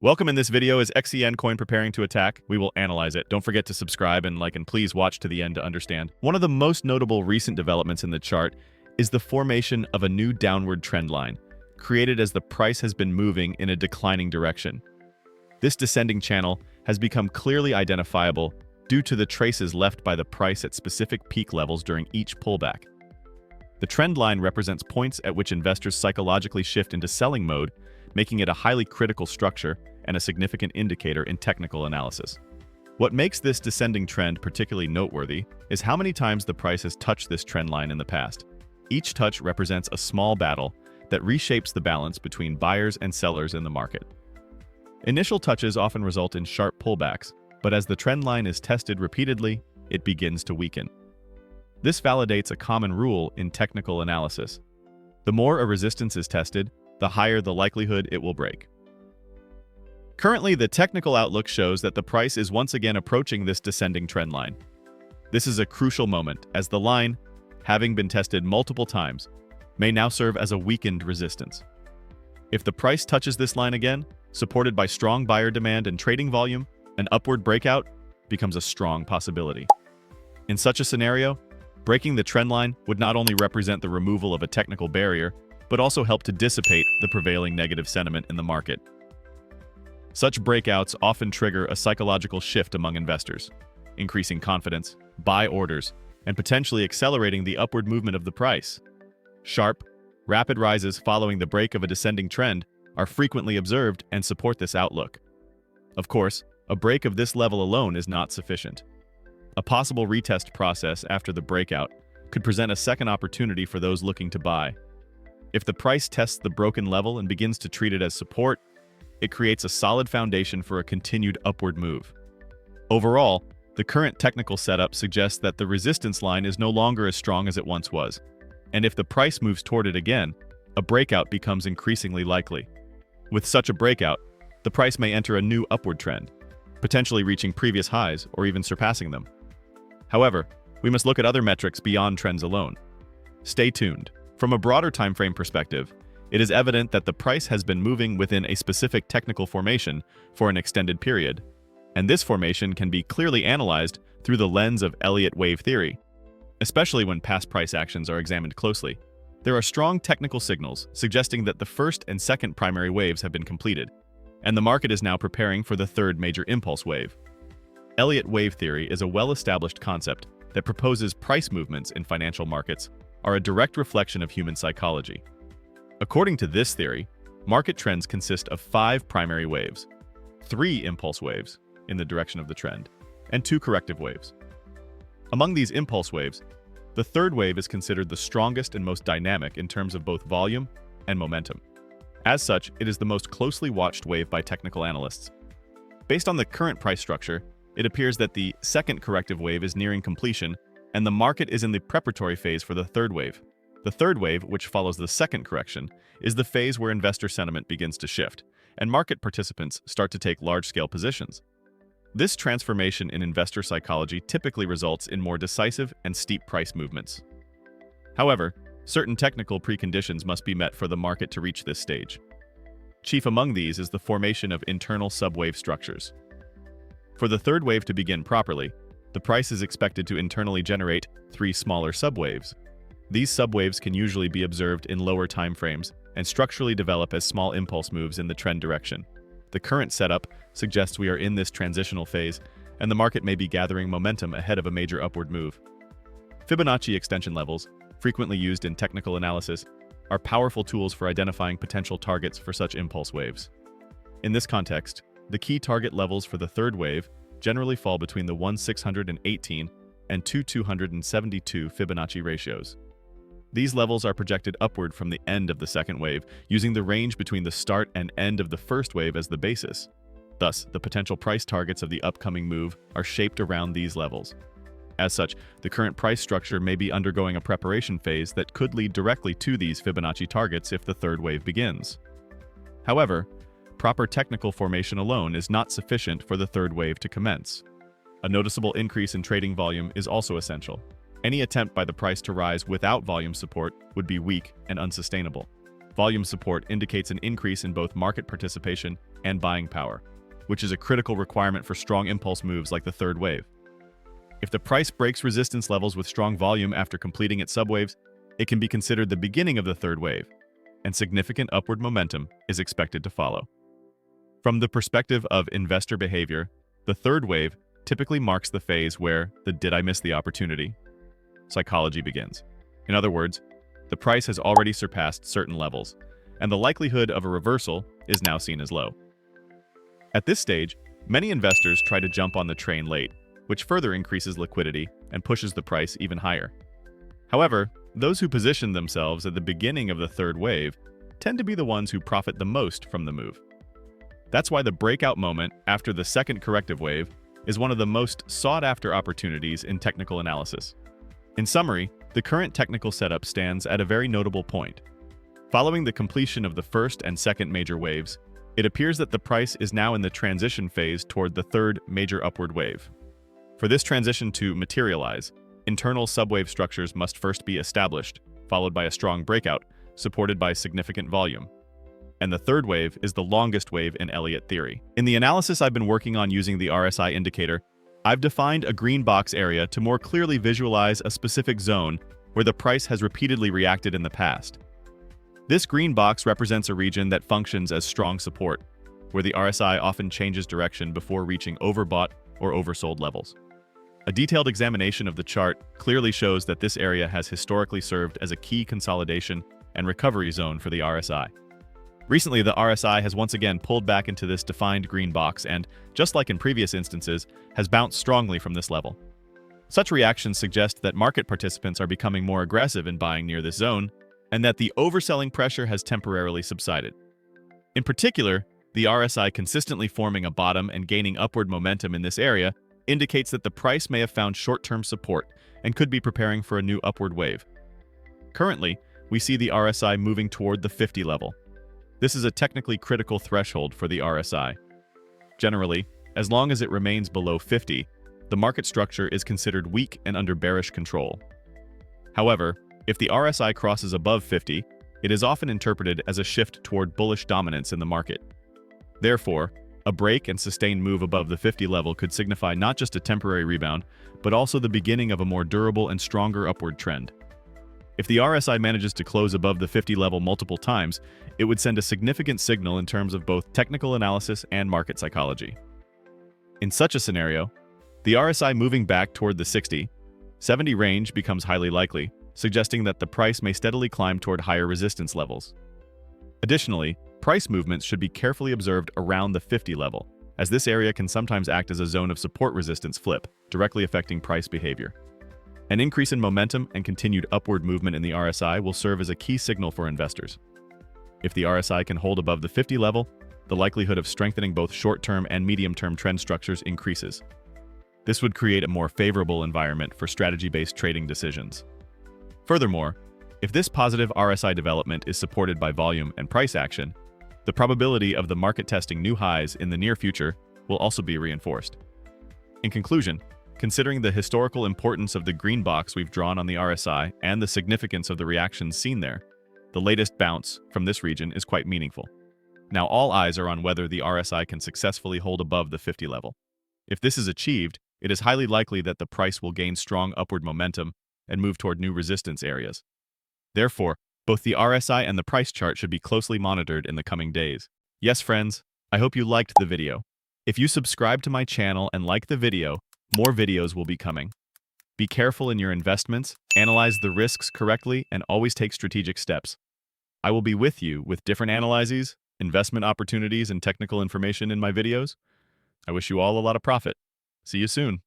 Welcome. In this video is XCN coin preparing to attack. We will analyze it. Don't forget to subscribe and like, and please watch to the end to understand. One of the most notable recent developments in the chart is the formation of a new downward trend line, created as the price has been moving in a declining direction. This descending channel has become clearly identifiable due to the traces left by the price at specific peak levels during each pullback. The trend line represents points at which investors psychologically shift into selling mode, making it a highly critical structure and a significant indicator in technical analysis. What makes this descending trend particularly noteworthy is how many times the price has touched this trend line in the past. Each touch represents a small battle that reshapes the balance between buyers and sellers in the market. Initial touches often result in sharp pullbacks, but as the trend line is tested repeatedly, it begins to weaken. This validates a common rule in technical analysis. The more a resistance is tested, the higher the likelihood it will break. Currently, the technical outlook shows that the price is once again approaching this descending trend line. This is a crucial moment, as the line, having been tested multiple times, may now serve as a weakened resistance. If the price touches this line again, supported by strong buyer demand and trading volume, an upward breakout becomes a strong possibility. In such a scenario, breaking the trend line would not only represent the removal of a technical barrier, but also help to dissipate the prevailing negative sentiment in the market. Such breakouts often trigger a psychological shift among investors, increasing confidence, buy orders, and potentially accelerating the upward movement of the price. Sharp, rapid rises following the break of a descending trend are frequently observed and support this outlook. Of course, a break of this level alone is not sufficient. A possible retest process after the breakout could present a second opportunity for those looking to buy. If the price tests the broken level and begins to treat it as support, it creates a solid foundation for a continued upward move. Overall, the current technical setup suggests that the resistance line is no longer as strong as it once was, and if the price moves toward it again, a breakout becomes increasingly likely. With such a breakout, the price may enter a new upward trend, potentially reaching previous highs or even surpassing them. However, we must look at other metrics beyond trends alone. Stay tuned. From a broader time frame perspective, it is evident that the price has been moving within a specific technical formation for an extended period, and this formation can be clearly analyzed through the lens of Elliott wave theory. Especially when past price actions are examined closely, there are strong technical signals suggesting that the first and second primary waves have been completed, and the market is now preparing for the third major impulse wave. Elliott wave theory is a well-established concept that proposes price movements in financial markets are a direct reflection of human psychology. According to this theory, market trends consist of 5 primary waves, 3 impulse waves in the direction of the trend, and 2 corrective waves. Among these impulse waves, the third wave is considered the strongest and most dynamic in terms of both volume and momentum. As such, it is the most closely watched wave by technical analysts. Based on the current price structure, it appears that the second corrective wave is nearing completion, and the market is in the preparatory phase for the third wave. The third wave, which follows the second correction, is the phase where investor sentiment begins to shift, and market participants start to take large-scale positions. This transformation in investor psychology typically results in more decisive and steep price movements. However, certain technical preconditions must be met for the market to reach this stage. Chief among these is the formation of internal subwave structures. For the third wave to begin properly, the price is expected to internally generate 3 smaller subwaves. These subwaves can usually be observed in lower time frames and structurally develop as small impulse moves in the trend direction. The current setup suggests we are in this transitional phase, and the market may be gathering momentum ahead of a major upward move. Fibonacci extension levels, frequently used in technical analysis, are powerful tools for identifying potential targets for such impulse waves. In this context, the key target levels for the third wave generally fall between the 1,618 and 2,272 Fibonacci ratios. These levels are projected upward from the end of the second wave, using the range between the start and end of the first wave as the basis. Thus, the potential price targets of the upcoming move are shaped around these levels. As such, the current price structure may be undergoing a preparation phase that could lead directly to these Fibonacci targets if the third wave begins. However, proper technical formation alone is not sufficient for the third wave to commence. A noticeable increase in trading volume is also essential. Any attempt by the price to rise without volume support would be weak and unsustainable. Volume support indicates an increase in both market participation and buying power, which is a critical requirement for strong impulse moves like the third wave. If the price breaks resistance levels with strong volume after completing its subwaves, it can be considered the beginning of the third wave, and significant upward momentum is expected to follow. From the perspective of investor behavior, the third wave typically marks the phase where the "did I miss the opportunity" psychology begins. In other words, the price has already surpassed certain levels, and the likelihood of a reversal is now seen as low. At this stage, many investors try to jump on the train late, which further increases liquidity and pushes the price even higher. However, those who position themselves at the beginning of the third wave tend to be the ones who profit the most from the move. That's why the breakout moment after the second corrective wave is one of the most sought-after opportunities in technical analysis. In summary, the current technical setup stands at a very notable point. Following the completion of the first and second major waves, it appears that the price is now in the transition phase toward the third major upward wave. For this transition to materialize, internal subwave structures must first be established, followed by a strong breakout, supported by significant volume. And the third wave is the longest wave in Elliott theory. In the analysis I've been working on using the RSI indicator, I've defined a green box area to more clearly visualize a specific zone where the price has repeatedly reacted in the past. This green box represents a region that functions as strong support, where the RSI often changes direction before reaching overbought or oversold levels. A detailed examination of the chart clearly shows that this area has historically served as a key consolidation and recovery zone for the RSI. Recently, the RSI has once again pulled back into this defined green box and, just like in previous instances, has bounced strongly from this level. Such reactions suggest that market participants are becoming more aggressive in buying near this zone, and that the overselling pressure has temporarily subsided. In particular, the RSI consistently forming a bottom and gaining upward momentum in this area indicates that the price may have found short-term support and could be preparing for a new upward wave. Currently, we see the RSI moving toward the 50 level. This is a technically critical threshold for the RSI. Generally, as long as it remains below 50, the market structure is considered weak and under bearish control. However, if the RSI crosses above 50, it is often interpreted as a shift toward bullish dominance in the market. Therefore, a break and sustained move above the 50 level could signify not just a temporary rebound, but also the beginning of a more durable and stronger upward trend. If the RSI manages to close above the 50 level multiple times, it would send a significant signal in terms of both technical analysis and market psychology. In such a scenario, the RSI moving back toward the 60-70 range becomes highly likely, suggesting that the price may steadily climb toward higher resistance levels. Additionally, price movements should be carefully observed around the 50 level, as this area can sometimes act as a zone of support resistance flip, directly affecting price behavior. An increase in momentum and continued upward movement in the RSI will serve as a key signal for investors. If the RSI can hold above the 50 level, the likelihood of strengthening both short-term and medium-term trend structures increases. This would create a more favorable environment for strategy-based trading decisions. Furthermore, if this positive RSI development is supported by volume and price action, the probability of the market testing new highs in the near future will also be reinforced. In conclusion, considering the historical importance of the green box we've drawn on the RSI and the significance of the reactions seen there, the latest bounce from this region is quite meaningful. Now all eyes are on whether the RSI can successfully hold above the 50 level. If this is achieved, it is highly likely that the price will gain strong upward momentum and move toward new resistance areas. Therefore, both the RSI and the price chart should be closely monitored in the coming days. Yes, friends, I hope you liked the video. If you subscribe to my channel and like the video, more videos will be coming. Be careful in your investments, analyze the risks correctly, and always take strategic steps. I will be with you with different analyses, investment opportunities, and technical information in my videos. I wish you all a lot of profit. See you soon.